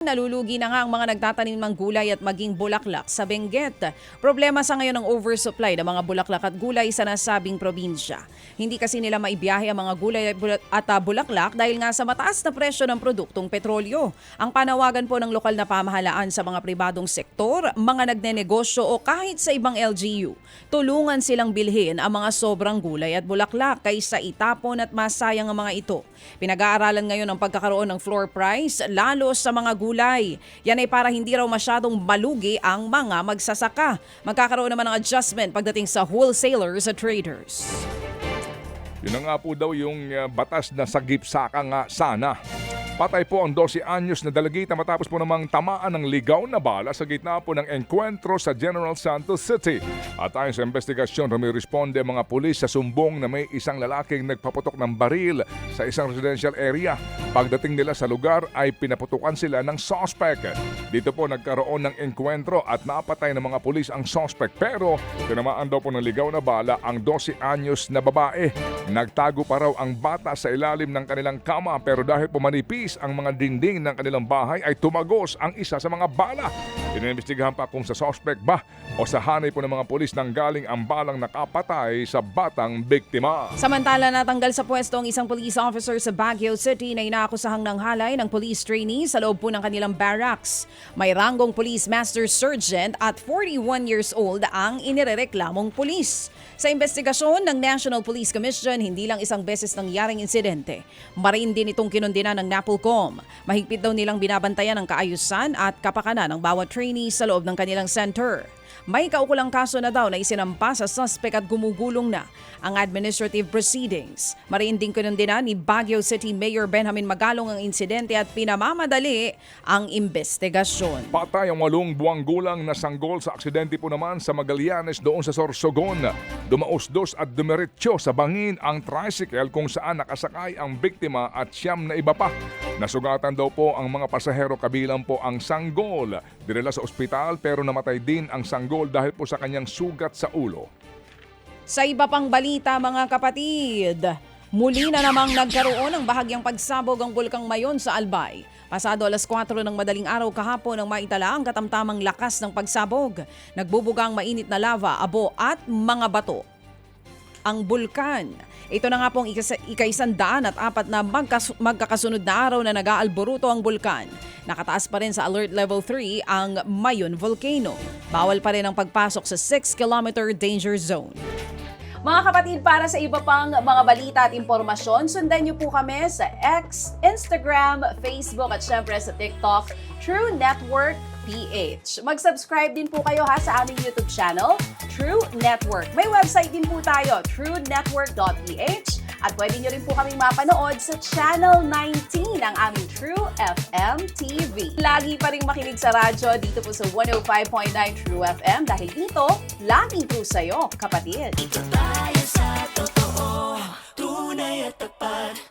Nalulugi na nga ang mga nagtatanim ng gulay at maging bulaklak sa Benguet. Problema sa ngayon ang oversupply ng mga bulaklak at gulay sa nasabing probinsya. Hindi kasi nila maibiyahe ang mga gulay at bulaklak dahil nga sa mataas na presyo ng produktong petrolyo. Ang panawagan po ng lokal na pamahalaan sa mga pribadong sektor, mga nagnenegosyo o kahit sa ibang LGU, tulungan silang bilhin ang mga sobrang gulay at bulaklak kaysa itapon at masayang ang mga ito. Pinag-aaralan ngayon ang pagkakaroon ng floor price lalo sa mga gulay. Yan ay para hindi raw masyadong malugi ang mga magsasaka. Magkakaroon naman ng adjustment pagdating sa wholesalers at traders. Yun na nga po daw yung batas na sagip-saka nga sana. Patay po ang 12 anyos na dalagita matapos po namang tamaan ng ligaw na bala sa gitna po ng engkwentro sa General Santos City. At ayon sa investigasyon, rumiresponde ang mga pulis sa sumbong na may isang lalaking nagpaputok ng baril sa isang residential area. Pagdating nila sa lugar ay pinaputukan sila ng suspect. Dito po nagkaroon ng engkwentro at napatay ng mga pulis ang suspect. Pero tinamaan daw po ng ligaw na bala ang 12 anyos na babae. Nagtago pa raw ang bata sa ilalim ng kanilang kama pero dahil pumanipis ang mga dingding ng kanilang bahay ay tumagos ang isa sa mga bala. Inimbestigahan pa kung sa suspect ba o sa hanay po ng mga pulis nang galing ang balang nakapatay sa batang biktima. Samantala natanggal sa pwesto ang isang police officer sa Baguio City na inaakusahang ng halay ng police trainee sa loob po ng kanilang barracks. May ranggong police master sergeant at 41 years old ang inirereklamong pulis. Sa investigasyon ng National Police Commission, hindi lang isang beses nangyaring insidente. Marin din itong kinundina ng NAPOLCOM. Mahigpit daw nilang binabantayan ang kaayusan at kapakanan ng bawat trainee sa loob ng kanilang center. May kaukulang kaso na daw na isinampa sa suspect at gumugulong na ang administrative proceedings. Mariin din kinundina ni Baguio City Mayor Benjamin Magalong ang insidente at pinamamadali ang investigasyon. Patay ang 8 buwang gulang na sanggol sa aksidente po naman sa Magallanes doon sa Sorsogon. Dumausdos at dumiretso sa bangin ang tricycle kung saan nakasakay ang biktima at siyam na iba pa. Nasugatan daw po ang mga pasahero kabilang po ang sanggol. Dinala sa ospital pero namatay din ang sanggol dahil po sa kanyang sugat sa ulo. Sa iba pang balita mga kapatid, muli na namang nagkaroon ng bahagyang pagsabog ang Bulkang Mayon sa Albay. Pasado alas 4 ng madaling araw kahapon nang maitala ang katamtamang lakas ng pagsabog. Nagbubuga ang mainit na lava, abo at mga bato. Ang bulkan. Ito na nga pong ika-104 na magkakasunod na araw na nag-aalboruto ang bulkan. Nakataas pa rin sa Alert Level 3 ang Mayon Volcano. Bawal pa rin ang pagpasok sa 6-kilometer danger zone. Mga kapatid, para sa iba pang mga balita at impormasyon, sundan niyo po kami sa X, Instagram, Facebook at syempre sa TikTok, True Network PH. Mag-subscribe din po kayo sa aming YouTube channel, True Network. May website din po tayo, truenetwork.ph at pwede niyo rin po kaming mapanood sa Channel 19 ng aming True FM TV. Lagi pa rin makinig sa radyo dito po sa 105.9 True FM dahil dito, laging true sa'yo, kapatid. Dito tayo sa totoo, tunay at tapat.